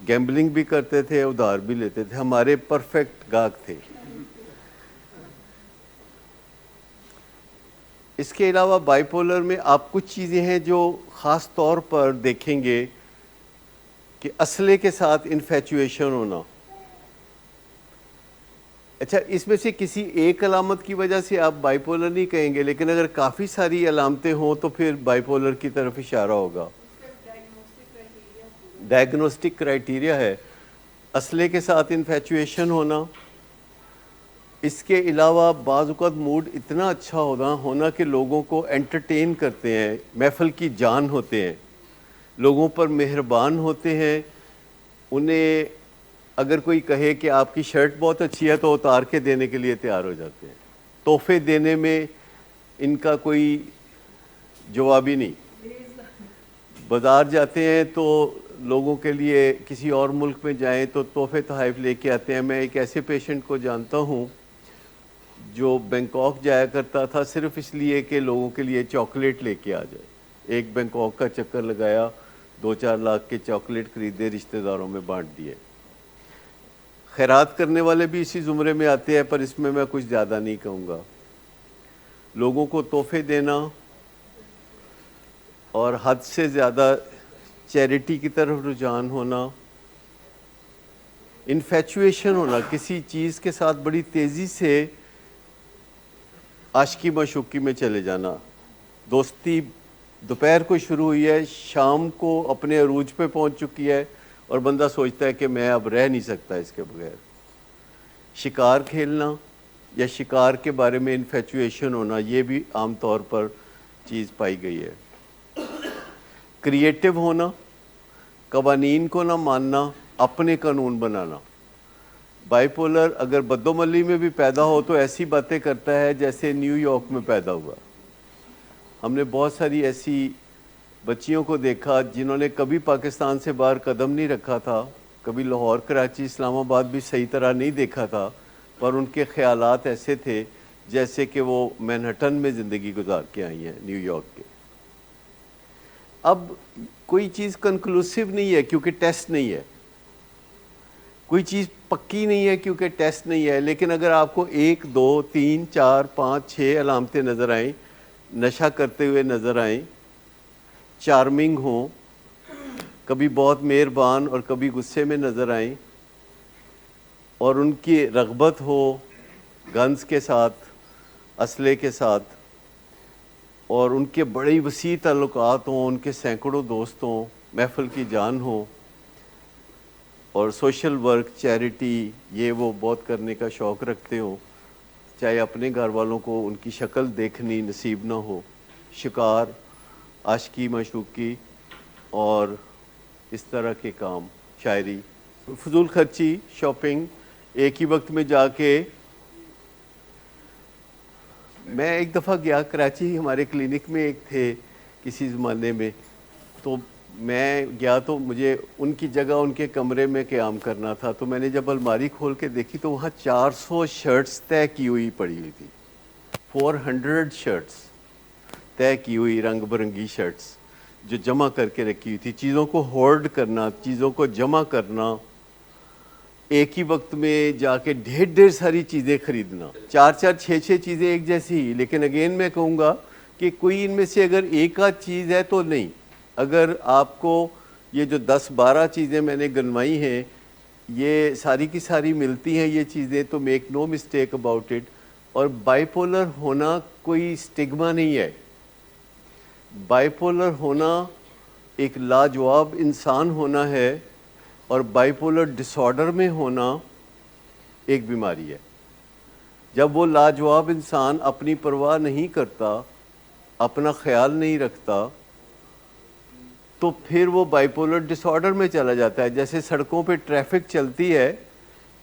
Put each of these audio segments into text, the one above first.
Gambling بھی کرتے تھے, ادھار بھی لیتے تھے, ہمارے پرفیکٹ گاہک تھے. اس کے علاوہ بائی پولر میں آپ کچھ چیزیں ہیں جو خاص طور پر دیکھیں گے کہ اسلحے کے ساتھ انفیچویشن ہونا. اچھا, اس میں سے کسی ایک علامت کی وجہ سے آپ بائی پولر نہیں کہیں گے, لیکن اگر کافی ساری علامتیں ہوں تو پھر بائی پولر کی طرف اشارہ ہوگا. ڈائگنوسٹک کرائیٹیریا ہے اسلحے کے ساتھ انفیچویشن ہونا. اس کے علاوہ بعض اوقات موڈ اتنا اچھا ہونا کہ لوگوں کو انٹرٹین کرتے ہیں, محفل کی جان ہوتے ہیں, لوگوں پر مہربان ہوتے ہیں. انہیں اگر کوئی کہے کہ آپ کی شرٹ بہت اچھی ہے تو اتار کے دینے کے لیے تیار ہو جاتے ہیں. تحفے دینے میں ان کا کوئی جواب ہی نہیں. بازار جاتے ہیں تو لوگوں کے لیے, کسی اور ملک میں جائیں تو تحفے تحائف لے کے آتے ہیں. میں ایک ایسے پیشنٹ کو جانتا ہوں جو بینکاک جایا کرتا تھا صرف اس لیے کہ لوگوں کے لیے چاکلیٹ لے کے آ جائے. ایک بینکاک کا چکر لگایا, 2-4 لاکھ کے چاکلیٹ خریدے, رشتہ داروں میں بانٹ دیے. خیرات کرنے والے بھی اسی زمرے میں آتے ہیں, پر اس میں کچھ زیادہ نہیں کہوں گا. لوگوں کو تحفے دینا اور حد سے زیادہ چیریٹی کی طرف رجحان ہونا, انفیچویشن ہونا, کسی چیز کے ساتھ بڑی تیزی سے عاشقی معشوقی میں چلے جانا. دوستی دوپہر کو شروع ہوئی ہے, شام کو اپنے عروج پہ پہنچ چکی ہے اور بندہ سوچتا ہے کہ میں اب رہ نہیں سکتا اس کے بغیر. شکار کھیلنا یا شکار کے بارے میں انفیچویشن ہونا, یہ بھی عام طور پر چیز پائی گئی ہے. کریٹیو ہونا, قوانین کو نہ ماننا, اپنے قانون بنانا. بائی پولر اگر بدوملی میں بھی پیدا ہو تو ایسی باتیں کرتا ہے جیسے نیو یارک میں پیدا ہوا. ہم نے بہت ساری ایسی بچیوں کو دیکھا جنہوں نے کبھی پاکستان سے باہر قدم نہیں رکھا تھا, کبھی لاہور, کراچی, اسلام آباد بھی صحیح طرح نہیں دیکھا تھا, پر ان کے خیالات ایسے تھے جیسے کہ وہ مینہٹن میں زندگی گزار کے آئی ہیں نیو یارک کے. اب کوئی چیز کنکلوسیو نہیں ہے کیونکہ ٹیسٹ نہیں ہے, کوئی چیز پکی نہیں ہے کیونکہ ٹیسٹ نہیں ہے. لیکن اگر آپ کو 1 2 3 4 5 6 علامتیں نظر آئیں, نشہ کرتے ہوئے نظر آئیں, چارمنگ ہوں, کبھی بہت مہربان اور کبھی غصے میں نظر آئیں, اور ان کی رغبت ہو گنز کے ساتھ, اسلحے کے ساتھ, اور ان کے بڑے وسیع تعلقات ہوں, ان کے سینکڑوں دوست ہوں, محفل کی جان ہو, اور سوشل ورک, چیریٹی, یہ وہ بہت کرنے کا شوق رکھتے ہوں, چاہے اپنے گھر والوں کو ان کی شکل دیکھنی نصیب نہ ہو. شکار, عاشقی معشوقی اور اس طرح کے کام, شاعری, فضول خرچی, شاپنگ, ایک ہی وقت میں جا کے. میں ایک دفعہ گیا کراچی, ہمارے کلینک میں ایک تھے کسی زمانے میں, تو میں گیا تو مجھے ان کی جگہ ان کے کمرے میں قیام کرنا تھا. تو میں نے جب الماری کھول کے دیکھی تو وہاں 400 شرٹس طے کی ہوئی پڑی ہوئی تھی. 400 شرٹس طے کی ہوئی, رنگ برنگی شرٹس جو جمع کر کے رکھی ہوئی تھی. چیزوں کو ہورڈ کرنا, چیزوں کو جمع کرنا, ایک ہی وقت میں جا کے ڈھیر ساری چیزیں خریدنا, 4-4 6-6 چیزیں ایک جیسی ہی. لیکن اگین میں کہوں گا کہ کوئی ان میں سے اگر ایک آدھ چیز ہے تو نہیں. اگر آپ کو یہ جو 10-12 چیزیں میں نے گنوائی ہیں یہ ساری کی ساری ملتی ہیں یہ چیزیں, تو make no mistake about it. اور بائی پولر ہونا کوئی اسٹگما نہیں ہے. بائی پولر ہونا ایک لاجواب انسان ہونا ہے, اور بائی پولر ڈس آرڈر میں ہونا ایک بیماری ہے. جب وہ لاجواب انسان اپنی پرواہ نہیں کرتا, اپنا خیال نہیں رکھتا, تو پھر وہ بائی پولر ڈس آرڈر میں چلا جاتا ہے. جیسے سڑکوں پہ ٹریفک چلتی ہے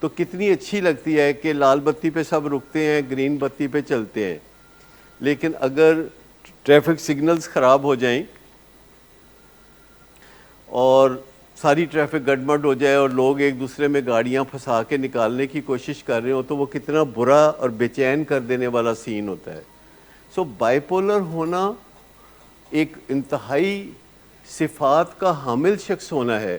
تو کتنی اچھی لگتی ہے کہ لال بتی پہ سب رکتے ہیں, گرین بتی پہ چلتے ہیں, لیکن اگر ٹریفک سگنلز خراب ہو جائیں اور ساری ٹریفک گڈمڈ ہو جائے اور لوگ ایک دوسرے میں گاڑیاں پھنسا کے نکالنے کی کوشش کر رہے ہو تو وہ کتنا برا اور بے چین کر دینے والا سین ہوتا ہے. سو بائی پولر ہونا ایک انتہائی صفات کا حامل شخص ہونا ہے.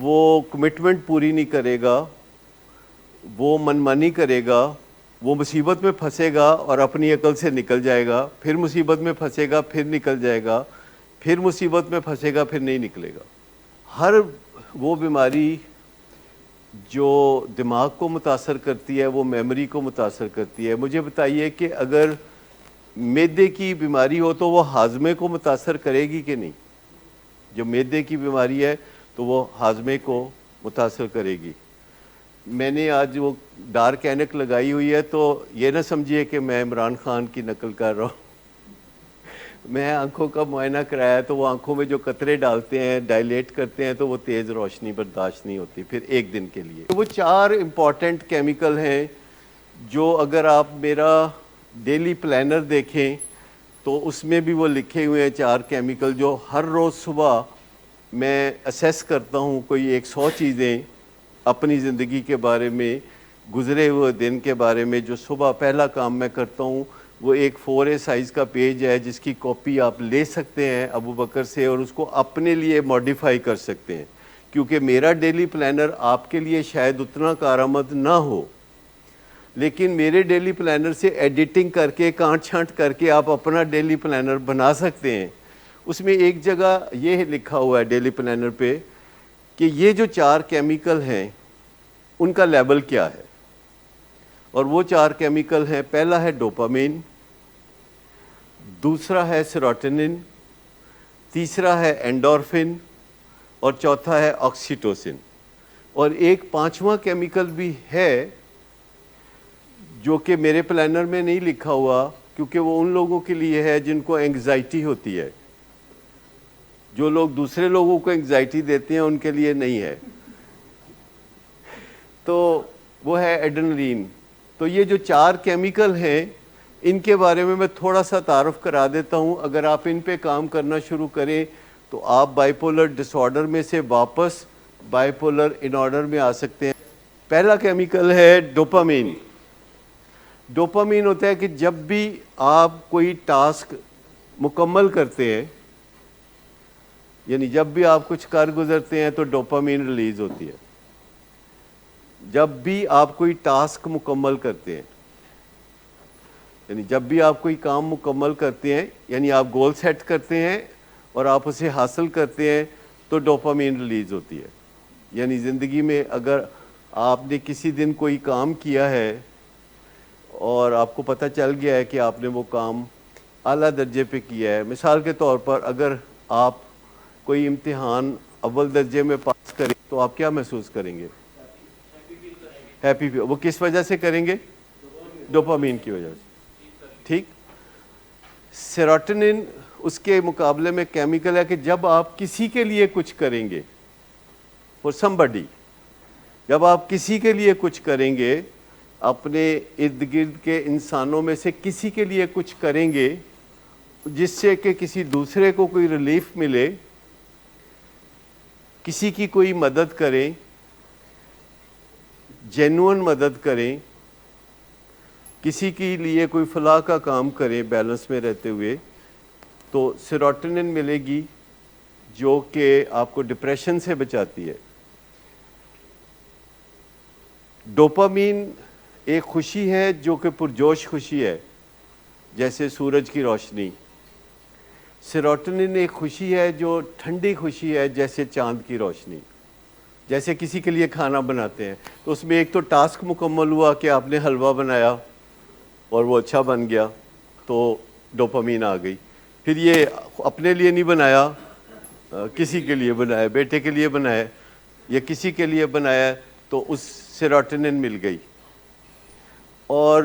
وہ کمٹمنٹ پوری نہیں کرے گا، وہ منمانی کرے گا، وہ مصیبت میں پھنسے گا اور اپنی عقل سے نکل جائے گا، پھر مصیبت میں پھنسے گا، پھر نکل جائے گا، پھر مصیبت میں پھنسے گا، پھر نہیں نکلے گا۔ ہر وہ بیماری جو دماغ کو متاثر کرتی ہے، وہ میموری کو متاثر کرتی ہے۔ مجھے بتائیے کہ اگر معدے کی بیماری ہو تو وہ ہاضمے کو متاثر کرے گی کہ نہیں؟ جو معدے کی بیماری ہے تو وہ ہاضمے کو متاثر کرے گی۔ میں نے آج وہ ڈارک اینک لگائی ہوئی ہے تو یہ نہ سمجھیے کہ میں عمران خان کی نقل کر رہا ہوں۔ میں آنکھوں کا معائنہ کرایا تو وہ آنکھوں میں جو قطرے ڈالتے ہیں، ڈائلیٹ کرتے ہیں، تو وہ تیز روشنی برداشت نہیں ہوتی پھر ایک دن کے لیے۔ وہ 4 امپورٹنٹ کیمیکل ہیں جو اگر آپ میرا ڈیلی پلانر دیکھیں تو اس میں بھی وہ لکھے ہوئے ہیں 4 کیمیکل جو ہر روز صبح میں اسیس کرتا ہوں، کوئی 100 چیزیں اپنی زندگی کے بارے میں، گزرے ہوئے دن کے بارے میں۔ جو صبح پہلا کام میں کرتا ہوں وہ ایک 4A سائز کا پیج ہے جس کی کاپی آپ لے سکتے ہیں ابو بکر سے اور اس کو اپنے لیے ماڈیفائی کر سکتے ہیں، کیونکہ میرا ڈیلی پلانر آپ کے لیے شاید اتنا کارآمد نہ ہو، لیکن میرے ڈیلی پلانر سے ایڈیٹنگ کر کے، کانٹ چھانٹ کر کے آپ اپنا ڈیلی پلانر بنا سکتے ہیں۔ اس میں ایک جگہ یہ لکھا ہوا ہے ڈیلی پلانر پہ کہ یہ جو 4 کیمیکل ہیں ان کا لیبل کیا ہے، اور وہ 4 کیمیکل ہیں، پہلا ہے ڈوپامین، دوسرا ہے سیروٹونن، تیسرا ہے اینڈورفن اور چوتھا ہے آکسیٹوسن، اور ایک 5واں کیمیکل بھی ہے جو کہ میرے پلانر میں نہیں لکھا ہوا کیونکہ وہ ان لوگوں کے لیے ہے جن کو اینگزائٹی ہوتی ہے۔ جو لوگ دوسرے لوگوں کو اینگزائٹی دیتے ہیں ان کے لیے نہیں ہے، تو وہ ہے ایڈرنلین۔ تو یہ جو 4 کیمیکل ہیں ان کے بارے میں تھوڑا سا تعارف کرا دیتا ہوں۔ اگر آپ ان پہ کام کرنا شروع کریں تو آپ بائی پولر ڈس آرڈر میں سے واپس بائی پولر ان آرڈر میں آ سکتے ہیں۔ پہلا کیمیکل ہے ڈوپامین۔ ڈوپامین ہوتا ہے کہ جب بھی آپ کوئی ٹاسک مکمل کرتے ہیں، یعنی جب بھی آپ کچھ کر گزرتے ہیں تو ڈوپامین ریلیز ہوتی ہے۔ جب بھی آپ کوئی ٹاسک مکمل کرتے ہیں، یعنی جب بھی آپ کوئی کام مکمل کرتے ہیں، یعنی آپ گول سیٹ کرتے ہیں اور آپ اسے حاصل کرتے ہیں تو ڈوپامین ریلیز ہوتی ہے۔ یعنی زندگی میں اگر آپ نے کسی دن کوئی کام کیا ہے اور آپ کو پتہ چل گیا ہے کہ آپ نے وہ کام اعلیٰ درجے پہ کیا ہے، مثال کے طور پر اگر آپ کوئی امتحان اول درجے میں پاس کریں تو آپ کیا محسوس کریں گے؟ ہیپی فیل۔ وہ کس وجہ سے کریں گے؟ ڈوپامین کی وجہ سے۔ ٹھیک۔ سیروٹونن اس کے مقابلے میں کیمیکل ہے کہ جب آپ کسی کے لیے کچھ کریں گے، فور somebody، جب آپ کسی کے لیے کچھ کریں گے، اپنے ارد گرد کے انسانوں میں سے کسی کے لیے کچھ کریں گے جس سے کہ کسی دوسرے کو کوئی ریلیف ملے، کسی کی کوئی مدد کریں، جینوئن مدد کریں، کسی کے لیے کوئی فلاح کا کام کریں بیلنس میں رہتے ہوئے، تو سیروٹونن ملے گی جو کہ آپ کو ڈپریشن سے بچاتی ہے۔ ڈوپامین ایک خوشی ہے جو کہ پرجوش خوشی ہے، جیسے سورج کی روشنی۔ سیروٹونن ایک خوشی ہے جو ٹھنڈی خوشی ہے، جیسے چاند کی روشنی۔ جیسے کسی کے لیے کھانا بناتے ہیں تو اس میں ایک تو ٹاسک مکمل ہوا کہ آپ نے حلوہ بنایا اور وہ اچھا بن گیا تو ڈوپامین آ گئی۔ پھر یہ اپنے لیے نہیں بنایا، کسی کے لیے بنایا، بیٹے کے لیے بنایا یا کسی کے لیے بنایا تو اس سیروٹونن مل گئی۔ اور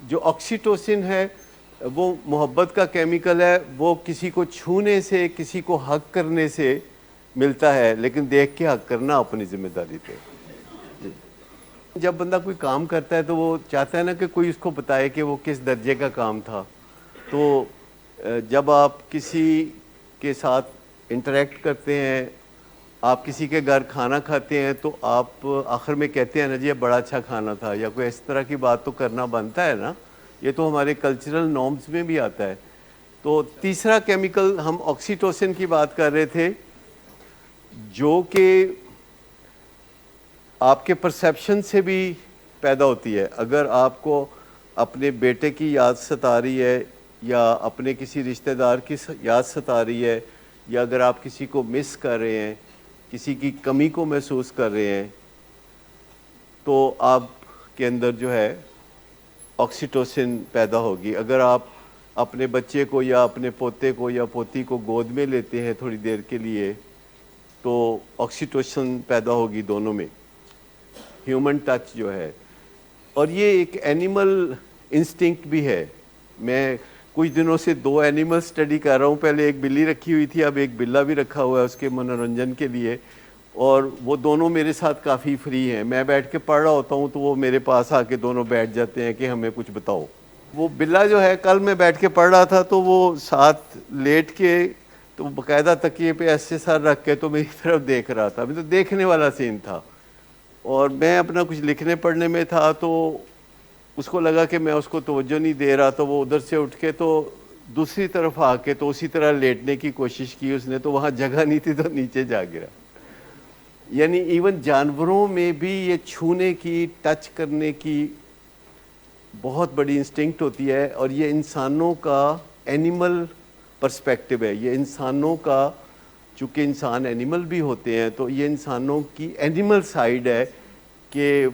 جو آکسیٹوسن ہے وہ محبت کا کیمیکل ہے، وہ کسی کو چھونے سے، کسی کو حق کرنے سے ملتا ہے، لیکن دیکھ کے حق کرنا اپنی ذمہ داری پہ۔ جب بندہ کوئی کام کرتا ہے تو وہ چاہتا ہے نا کہ کوئی اس کو بتائے کہ وہ کس درجے کا کام تھا۔ تو جب آپ کسی کے ساتھ انٹریکٹ کرتے ہیں، آپ کسی کے گھر کھانا کھاتے ہیں تو آپ آخر میں کہتے ہیں نا جی یہ بڑا اچھا کھانا تھا، یا کوئی اس طرح کی بات تو کرنا بنتا ہے نا، یہ تو ہمارے کلچرل نارمز میں بھی آتا ہے۔ تو تیسرا کیمیکل ہم آکسیٹوسن کی بات کر رہے تھے جو کہ آپ کے پرسیپشن سے بھی پیدا ہوتی ہے. اگر آپ کو اپنے بیٹے کی یاد ستا رہی ہے یا اپنے کسی رشتہ دار کی یاد ستا رہی ہے یا اگر آپ کسی کو مس کر رہے ہیں, کسی کی کمی کو محسوس کر رہے ہیں, تو آپ کے اندر جو ہے آکسیٹوسن پیدا ہوگی. اگر آپ اپنے بچے کو یا اپنے پوتے کو یا پوتی کو گود میں لیتے ہیں تھوڑی دیر کے لیے تو آکسیٹوسن پیدا ہوگی دونوں میں, ہیومن ٹچ جو ہے. اور یہ ایک اینیمل انسٹنکٹ بھی ہے. میں کچھ دنوں سے 2 اینیمل اسٹڈی کر رہا ہوں. پہلے ایک بلی رکھی ہوئی تھی, اب ایک بلا بھی رکھا ہوا ہے اس کے منورنجن کے لیے, اور وہ دونوں میرے ساتھ کافی فری ہیں. میں بیٹھ کے پڑھ رہا ہوتا ہوں تو وہ میرے پاس آ کے دونوں بیٹھ جاتے ہیں کہ ہمیں کچھ بتاؤ. وہ بلا جو ہے, کل میں بیٹھ کے پڑھ رہا تھا تو وہ ساتھ لیٹ کے تو باقاعدہ تکیے پہ ایسے سر رکھ کے تو میری طرف دیکھ رہا تھا. تو دیکھنے والا سین تھا, اور میں اپنا کچھ لکھنے پڑھنے میں تھا تو اس کو لگا کہ میں اس کو توجہ نہیں دے رہا, تو وہ ادھر سے اٹھ کے تو دوسری طرف آ کے تو اسی طرح لیٹنے کی کوشش کی اس نے, تو وہاں جگہ نہیں تھی تو نیچے جا گرا. یعنی ایون جانوروں میں بھی یہ چھونے کی, ٹچ کرنے کی بہت بڑی انسٹنکٹ ہوتی ہے, اور یہ انسانوں کا اینیمل پرسپیکٹیو ہے. یہ انسانوں کا, چونکہ انسان اینیمل بھی ہوتے ہیں تو یہ انسانوں کی اینیمل سائیڈ ہے کہ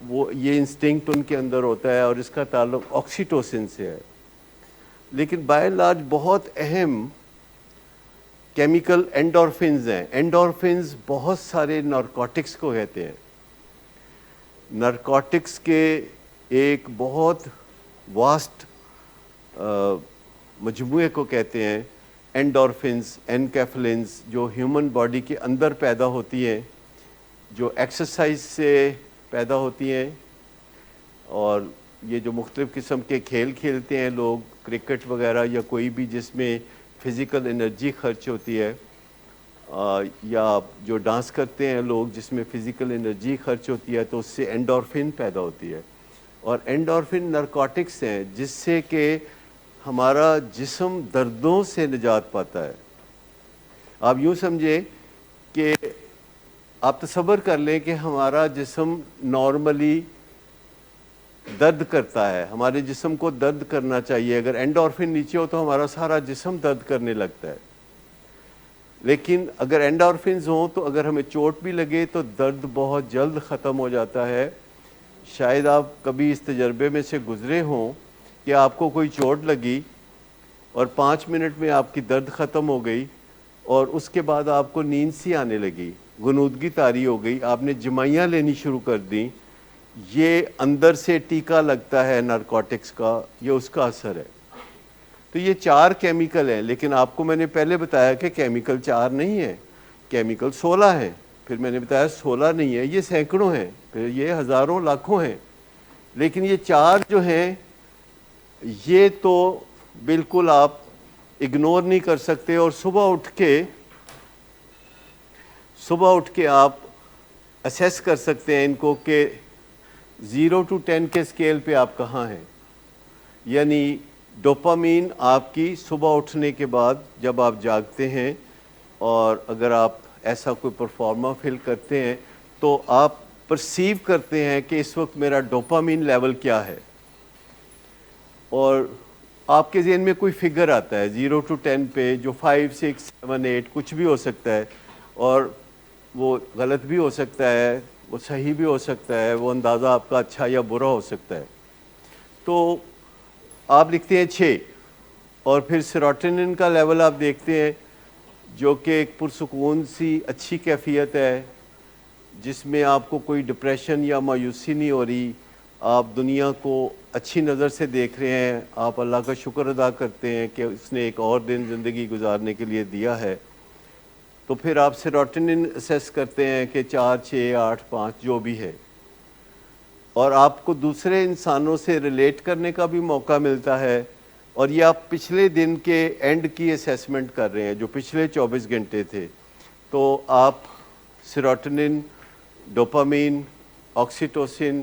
وہ یہ انسٹنکٹ ان کے اندر ہوتا ہے, اور اس کا تعلق آکسیٹوسن سے ہے. لیکن بائی اینڈ لارج بہت اہم کیمیکل اینڈورفنز ہیں. اینڈورفنز بہت سارے نارکوٹکس کو کہتے ہیں. نارکوٹکس کے ایک بہت واسٹ مجموعے کو کہتے ہیں اینڈورفنز, اینکیفلنز, جو ہیومن باڈی کے اندر پیدا ہوتی ہیں, جو ایکسرسائز سے پیدا ہوتی ہیں. اور یہ جو مختلف قسم کے کھیل کھیلتے ہیں لوگ, کرکٹ وغیرہ یا کوئی بھی جس میں فزیکل انرجی خرچ ہوتی ہے, یا جو ڈانس کرتے ہیں لوگ جس میں فزیکل انرجی خرچ ہوتی ہے, تو اس سے اینڈورفن پیدا ہوتی ہے. اور اینڈورفن نارکوٹکس ہیں جس سے کہ ہمارا جسم دردوں سے نجات پاتا ہے. آپ یوں سمجھیں کہ آپ تصور کر لیں کہ ہمارا جسم نارملی درد کرتا ہے, ہمارے جسم کو درد کرنا چاہیے. اگر اینڈورفن نیچے ہو تو ہمارا سارا جسم درد کرنے لگتا ہے. لیکن اگر اینڈورفنز ہوں تو اگر ہمیں چوٹ بھی لگے تو درد بہت جلد ختم ہو جاتا ہے. شاید آپ کبھی اس تجربے میں سے گزرے ہوں کہ آپ کو کوئی چوٹ لگی اور 5 منٹ میں آپ کی درد ختم ہو گئی, اور اس کے بعد آپ کو نیند سی آنے لگی, غنودگی طاری ہو گئی, آپ نے جمائیاں لینی شروع کر دیں. یہ اندر سے ٹیکا لگتا ہے نارکوٹکس کا, یہ اس کا اثر ہے. تو یہ 4 کیمیکل ہیں, لیکن آپ کو میں نے پہلے بتایا کہ کیمیکل 4 نہیں ہیں, کیمیکل 16 ہیں. پھر میں نے بتایا 16 نہیں ہے, یہ سینکڑوں ہیں, پھر یہ ہزاروں لاکھوں ہیں. لیکن یہ 4 جو ہیں یہ تو بالکل آپ اگنور نہیں کر سکتے. اور صبح اٹھ کے آپ اسیس کر سکتے ہیں ان کو کہ 0 to 10 کے اسکیل پہ آپ کہاں ہیں. یعنی ڈوپامین آپ کی صبح اٹھنے کے بعد جب آپ جاگتے ہیں, اور اگر آپ ایسا کوئی پرفارما فل کرتے ہیں تو آپ پرسیو کرتے ہیں کہ اس وقت میرا ڈوپامین لیول کیا ہے, اور آپ کے ذہن میں کوئی فگر آتا ہے 0 to 10 پہ جو 5, 6, 7, 8 کچھ بھی ہو سکتا ہے, اور وہ غلط بھی ہو سکتا ہے, وہ صحیح بھی ہو سکتا ہے, وہ اندازہ آپ کا اچھا یا برا ہو سکتا ہے. تو آپ لکھتے ہیں 6, اور پھر سیروٹونن کا لیول آپ دیکھتے ہیں جو کہ ایک پرسکون سی اچھی کیفیت ہے, جس میں آپ کو کوئی ڈپریشن یا مایوسی نہیں ہو رہی, آپ دنیا کو اچھی نظر سے دیکھ رہے ہیں, آپ اللہ کا شکر ادا کرتے ہیں کہ اس نے ایک اور دن زندگی گزارنے کے لیے دیا ہے. تو پھر آپ سیروٹونن اسیس کرتے ہیں کہ 4, 6, 8, 5 جو بھی ہے, اور آپ کو دوسرے انسانوں سے ریلیٹ کرنے کا بھی موقع ملتا ہے. اور یہ آپ پچھلے دن کے اینڈ کی اسیسمنٹ کر رہے ہیں جو پچھلے 24 گھنٹے تھے, تو آپ سیروٹونن, ڈوپامین, آکسیٹوسن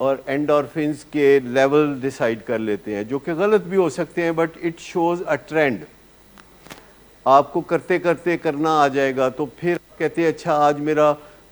اور اینڈورفنز کے لیول ڈیسائیڈ کر لیتے ہیں, جو کہ غلط بھی ہو سکتے ہیں, but it shows a trend. آپ کو کرتے کرتے کرنا آ جائے گا تو پھر کہتے ہیں اچھا آج میرا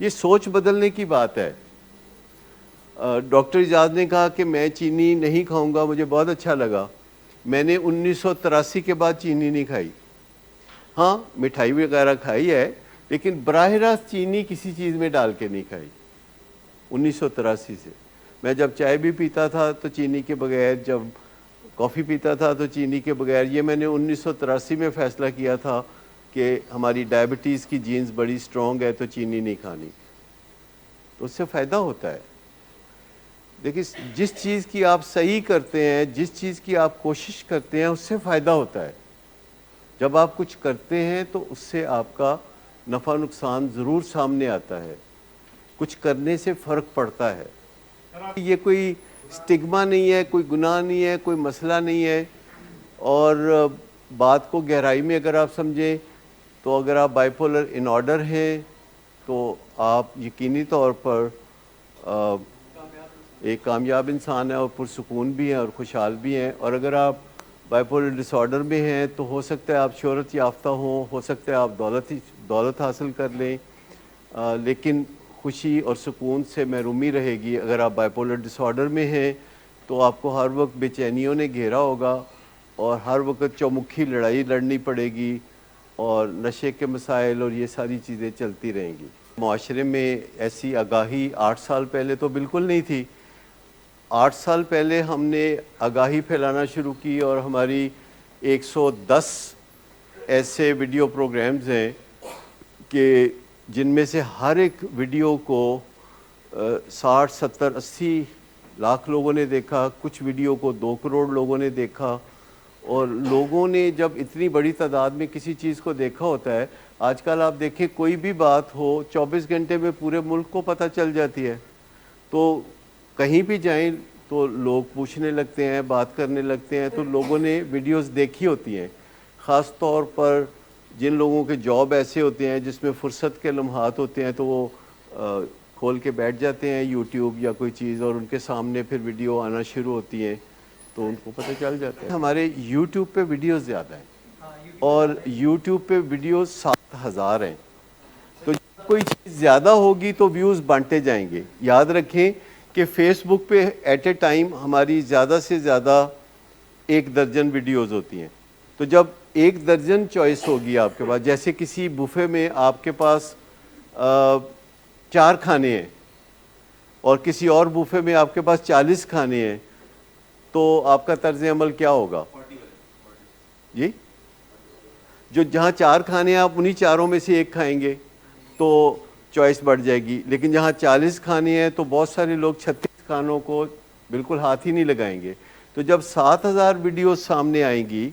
یہ سوچ بدلنے کی بات ہے. ڈاکٹر اعجاز نے کہا کہ میں چینی نہیں کھاؤں گا, مجھے بہت اچھا لگا. میں نے 1983 کے بعد چینی نہیں کھائی. ہاں مٹھائی وغیرہ کھائی ہے, لیکن براہ راست چینی کسی چیز میں ڈال کے نہیں کھائی 1983 سے. میں جب چائے بھی پیتا تھا تو چینی کے بغیر, جب کافی پیتا تھا تو چینی کے بغیر. یہ میں نے 1983 میں فیصلہ کیا تھا کہ ہماری ڈائبٹیز کی جینز بڑی سٹرونگ ہے تو چینی نہیں کھانی, تو اس سے فائدہ ہوتا ہے. دیکھیں جس چیز کی آپ صحیح کرتے ہیں, جس چیز کی آپ کوشش کرتے ہیں, اس سے فائدہ ہوتا ہے. جب آپ کچھ کرتے ہیں تو اس سے آپ کا نفع نقصان ضرور سامنے آتا ہے, کچھ کرنے سے فرق پڑتا ہے. یہ کوئی سٹگما نہیں ہے, کوئی گناہ نہیں ہے, کوئی مسئلہ نہیں ہے. اور بات کو گہرائی میں اگر آپ سمجھیں تو اگر آپ بائی پولر ان آرڈر ہیں تو آپ یقینی طور پر ایک کامیاب انسان ہے, اور پرسکون بھی ہیں اور خوشحال بھی ہیں. اور اگر آپ بائی پولر ڈس آرڈر میں ہیں تو ہو سکتا ہے آپ شہرت یافتہ ہوں, ہو سکتا ہے آپ دولت حاصل کر لیں, لیکن خوشی اور سکون سے محرومی رہے گی. اگر آپ بائی پولر ڈس آرڈر میں ہیں تو آپ کو ہر وقت بے چینیوں نے گھیرا ہوگا, اور ہر وقت چومکھی لڑائی لڑنی پڑے گی, اور نشے کے مسائل اور یہ ساری چیزیں چلتی رہیں گی. معاشرے میں ایسی آگاہی 8 سال پہلے تو بالکل نہیں تھی. 8 سال پہلے ہم نے آگاہی پھیلانا شروع کی, اور ہماری 110 ایسے ویڈیو پروگرامز ہیں کہ جن میں سے ہر ایک ویڈیو کو 60, 70, 80 لاکھ لوگوں نے دیکھا. کچھ ویڈیو کو 2 کروڑ لوگوں نے دیکھا. اور لوگوں نے جب اتنی بڑی تعداد میں کسی چیز کو دیکھا ہوتا ہے, آج کل آپ دیکھیں کوئی بھی بات ہو 24 گھنٹے میں پورے ملک کو پتہ چل جاتی ہے. تو کہیں بھی جائیں تو لوگ پوچھنے لگتے ہیں, بات کرنے لگتے ہیں, تو لوگوں نے ویڈیوز دیکھی ہوتی ہیں. خاص طور پر جن لوگوں کے جاب ایسے ہوتے ہیں جس میں فرصت کے لمحات ہوتے ہیں, تو وہ کھول کے بیٹھ جاتے ہیں یوٹیوب یا کوئی چیز, اور ان کے سامنے پھر ویڈیو آنا شروع ہوتی ہیں, تو ان کو پتہ چل جاتا ہے. ہمارے یوٹیوب پہ ویڈیوز زیادہ ہیں, اور یوٹیوب پہ ویڈیوز 7,000 ہیں. تو جب کوئی چیز زیادہ ہوگی تو ویوز بانٹے جائیں گے. یاد رکھیں کہ فیس بک پہ ایٹ اے ٹائم ہماری زیادہ سے زیادہ 1 درجن ویڈیوز ہوتی ہیں. تو جب 1 درجن چوائس ہوگی آپ کے پاس, جیسے کسی بوفے میں آپ کے پاس 4 کھانے ہیں اور کسی اور بوفے میں آپ کے پاس 40 کھانے ہیں, تو آپ کا طرز عمل کیا ہوگا؟ جی, جو جہاں 4 کھانے ہیں آپ انہی 4 میں سے 1 کھائیں گے تو چوائس بڑھ جائے گی. لیکن جہاں 40 کھانے ہیں تو بہت سارے لوگ 36 کھانوں کو بالکل ہاتھ ہی نہیں لگائیں گے. تو جب 7,000 ویڈیوز سامنے آئیں گی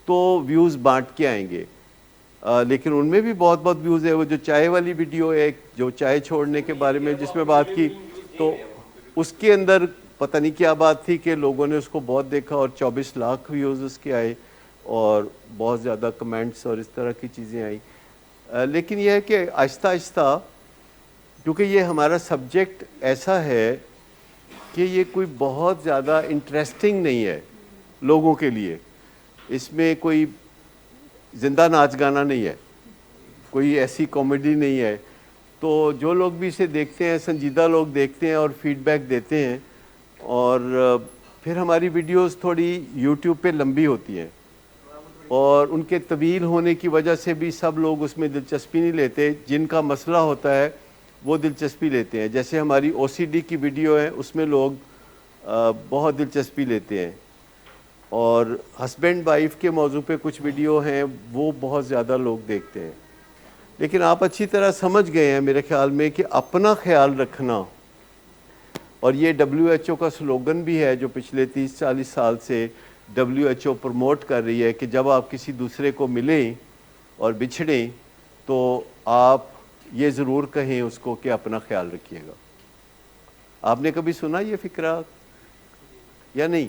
تو ویوز بانٹ کے آئیں گے. لیکن ان میں بھی بہت بہت ویوز ہے. وہ جو چائے والی ویڈیو ہے, جو چائے چھوڑنے کے بارے میں جس میں بات کی, تو اس کے اندر پتہ نہیں کیا بات تھی کہ لوگوں نے اس کو بہت دیکھا, اور 24 لاکھ ویوز اس کے آئے, اور بہت زیادہ کمنٹس اور اس طرح کی چیزیں آئیں. لیکن یہ ہے کہ آہستہ آہستہ, کیونکہ یہ ہمارا سبجیکٹ ایسا ہے کہ یہ کوئی بہت زیادہ انٹرسٹنگ نہیں ہے لوگوں کے لیے. اس میں کوئی زندہ ناچ گانا نہیں ہے, کوئی ایسی کامیڈی نہیں ہے. تو جو لوگ بھی اسے دیکھتے ہیں, سنجیدہ لوگ دیکھتے ہیں اور فیڈ بیک دیتے ہیں. اور پھر ہماری ویڈیوز تھوڑی یوٹیوب پہ لمبی ہوتی ہیں, اور ان کے طویل ہونے کی وجہ سے بھی سب لوگ اس میں دلچسپی نہیں لیتے. جن کا مسئلہ ہوتا ہے وہ دلچسپی لیتے ہیں. جیسے ہماری OCD کی ویڈیو ہے, اس میں لوگ بہت دلچسپی لیتے ہیں. اور ہسبینڈ وائف کے موضوع پہ کچھ ویڈیو ہیں, وہ بہت زیادہ لوگ دیکھتے ہیں. لیکن آپ اچھی طرح سمجھ گئے ہیں میرے خیال میں کہ اپنا خیال رکھنا, اور یہ WHO کا سلوگن بھی ہے جو پچھلے 30-40 سال سے WHO پروموٹ کر رہی ہے کہ جب آپ کسی دوسرے کو ملیں اور بچھڑیں تو آپ یہ ضرور کہیں اس کو کہ اپنا خیال رکھیے گا. آپ نے کبھی سنا یہ فکرہ یا نہیں؟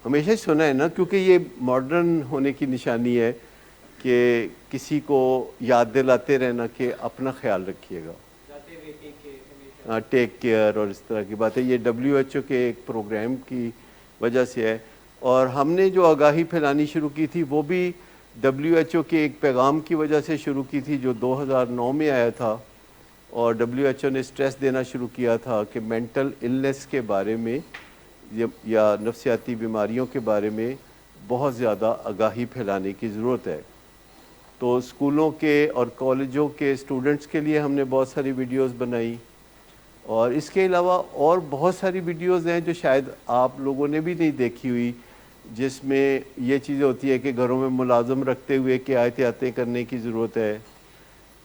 ہمیشہ ہی سنا ہے نا, کیونکہ یہ ماڈرن ہونے کی نشانی ہے کہ کسی کو یاد دلاتے رہنا کہ اپنا خیال رکھیے گا, ٹیک کیئر اور اس طرح کی باتیں. یہ WHO کے ایک پروگرام کی وجہ سے ہے. اور ہم نے جو آگاہی پھیلانی شروع کی تھی وہ بھی WHO کے ایک پیغام کی وجہ سے شروع کی تھی جو 2009 میں آیا تھا, اور WHO نے اسٹریس دینا شروع کیا تھا کہ مینٹل النس کے بارے میں یا نفسیاتی بیماریوں کے بارے میں بہت زیادہ آگاہی پھیلانے کی ضرورت ہے. تو اسکولوں کے اور کالجوں کے اسٹوڈنٹس کے لیے ہم نے بہت ساری ویڈیوز بنائی, اور اس کے علاوہ اور بہت ساری ویڈیوز ہیں جو شاید آپ لوگوں نے بھی نہیں دیکھی ہوئی, جس میں یہ چیزیں ہوتی ہے کہ گھروں میں ملازم رکھتے ہوئے کیا احتیاطیں کرنے کی ضرورت ہے,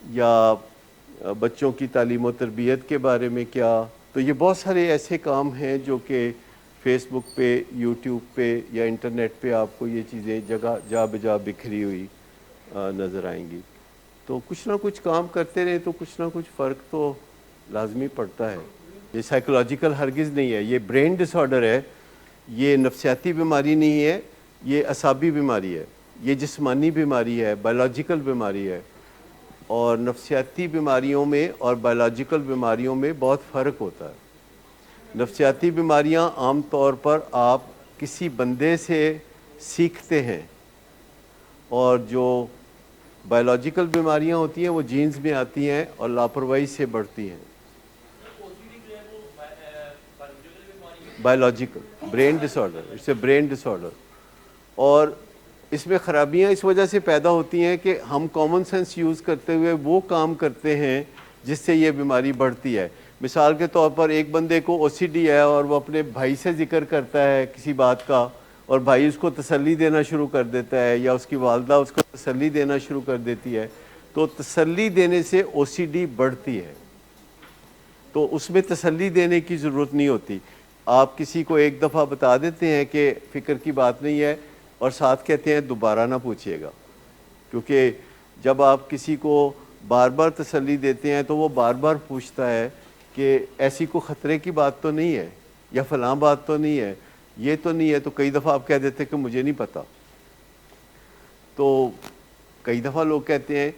یا بچوں کی تعلیم و تربیت کے بارے میں کیا. تو یہ بہت سارے ایسے کام ہیں جو کہ فیس بک پہ, یوٹیوب پہ یا انٹرنیٹ پہ آپ کو یہ چیزیں جگہ جا بجا بکھری ہوئی نظر آئیں گی. تو کچھ نہ کچھ کام کرتے رہیں تو کچھ نہ کچھ فرق تو لازمی پڑتا ہے. یہ سائیکولوجیکل ہرگز نہیں ہے, یہ برین ڈس آرڈر ہے, یہ نفسیاتی بیماری نہیں ہے, یہ اعصابی بیماری ہے, یہ جسمانی بیماری ہے, بایولوجیکل بیماری ہے. اور نفسیاتی بیماریوں میں اور بایولوجیکل بیماریوں میں بہت فرق ہوتا ہے. نفسیاتی بیماریاں عام طور پر آپ کسی بندے سے سیکھتے ہیں, اور جو بایولوجیکل بیماریاں ہوتی ہیں وہ جینز میں آتی ہیں اور لاپرواہی سے بڑھتی ہیں. Biological brain disorder, it's a brain disorder. اور اس میں خرابیاں اس وجہ سے پیدا ہوتی ہیں کہ ہم کامن سینس یوز کرتے ہوئے وہ کام کرتے ہیں جس سے یہ بیماری بڑھتی ہے. مثال کے طور پر ایک بندے کو OCD ہے اور وہ اپنے بھائی سے ذکر کرتا ہے کسی بات کا, اور بھائی اس کو تسلی دینا شروع کر دیتا ہے, یا اس کی والدہ اس کو تسلی دینا شروع کر دیتی ہے, تو تسلی دینے سے OCD بڑھتی ہے. تو اس میں تسلی دینے کی ضرورت نہیں ہوتی. آپ کسی کو ایک دفعہ بتا دیتے ہیں کہ فکر کی بات نہیں ہے, اور ساتھ کہتے ہیں دوبارہ نہ پوچھیے گا, کیونکہ جب آپ کسی کو بار بار تسلی دیتے ہیں تو وہ بار بار پوچھتا ہے کہ ایسی کوئی خطرے کی بات تو نہیں ہے, یا فلاں بات تو نہیں ہے, یہ تو نہیں ہے. تو کئی دفعہ آپ کہہ دیتے کہ مجھے نہیں پتا. تو کئی دفعہ لوگ کہتے ہیں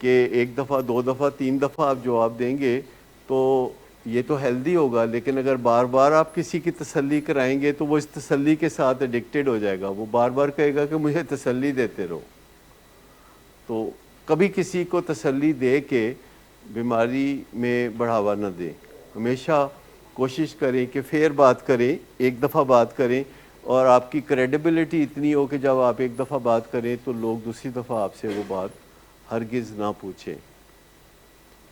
کہ ایک دفعہ, دو دفعہ, تین دفعہ آپ جواب دیں گے تو یہ تو ہیلدی ہوگا, لیکن اگر بار بار آپ کسی کی تسلی کرائیں گے تو وہ اس تسلی کے ساتھ ایڈکٹڈ ہو جائے گا, وہ بار بار کہے گا کہ مجھے تسلی دیتے رہو. تو کبھی کسی کو تسلی دے کے بیماری میں بڑھاوا نہ دیں. ہمیشہ کوشش کریں کہ فیر بات کریں, ایک دفعہ بات کریں, اور آپ کی کریڈیبلٹی اتنی ہو کہ جب آپ ایک دفعہ بات کریں تو لوگ دوسری دفعہ آپ سے وہ بات ہرگز نہ پوچھیں.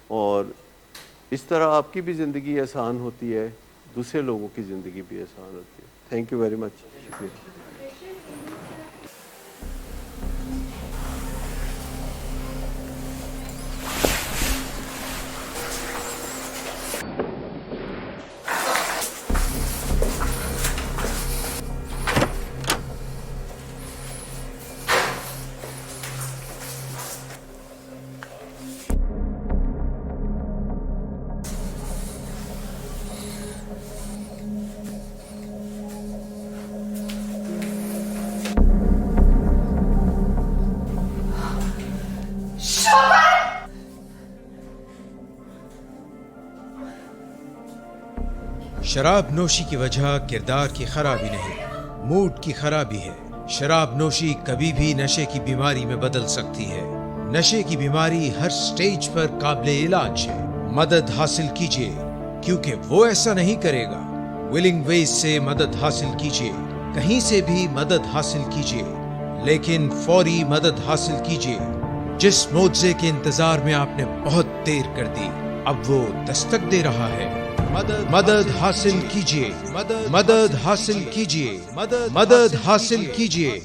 اور اس طرح آپ کی بھی زندگی آسان ہوتی ہے, دوسرے لوگوں کی زندگی بھی آسان ہوتی ہے. Thank you very much. شکریہ. شراب نوشی کی وجہ کردار کی خرابی نہیں، موڈ کی خرابی ہے. شراب نوشی کبھی بھی نشے کی بیماری میں بدل سکتی ہے. نشے کی بیماری ہر سٹیج پر قابل علاج ہے. مدد حاصل کیجیے، کیونکہ وہ ایسا نہیں کرے گا. ولنگ ویز سے مدد حاصل کیجیے، کہیں سے بھی مدد حاصل کیجیے، لیکن فوری مدد حاصل کیجیے. جس معجزے کے انتظار میں آپ نے بہت دیر کر دی، اب وہ دستک دے رہا ہے. مدد حاصل کیجیے، مدد حاصل کیجیے، مدد حاصل کیجیے.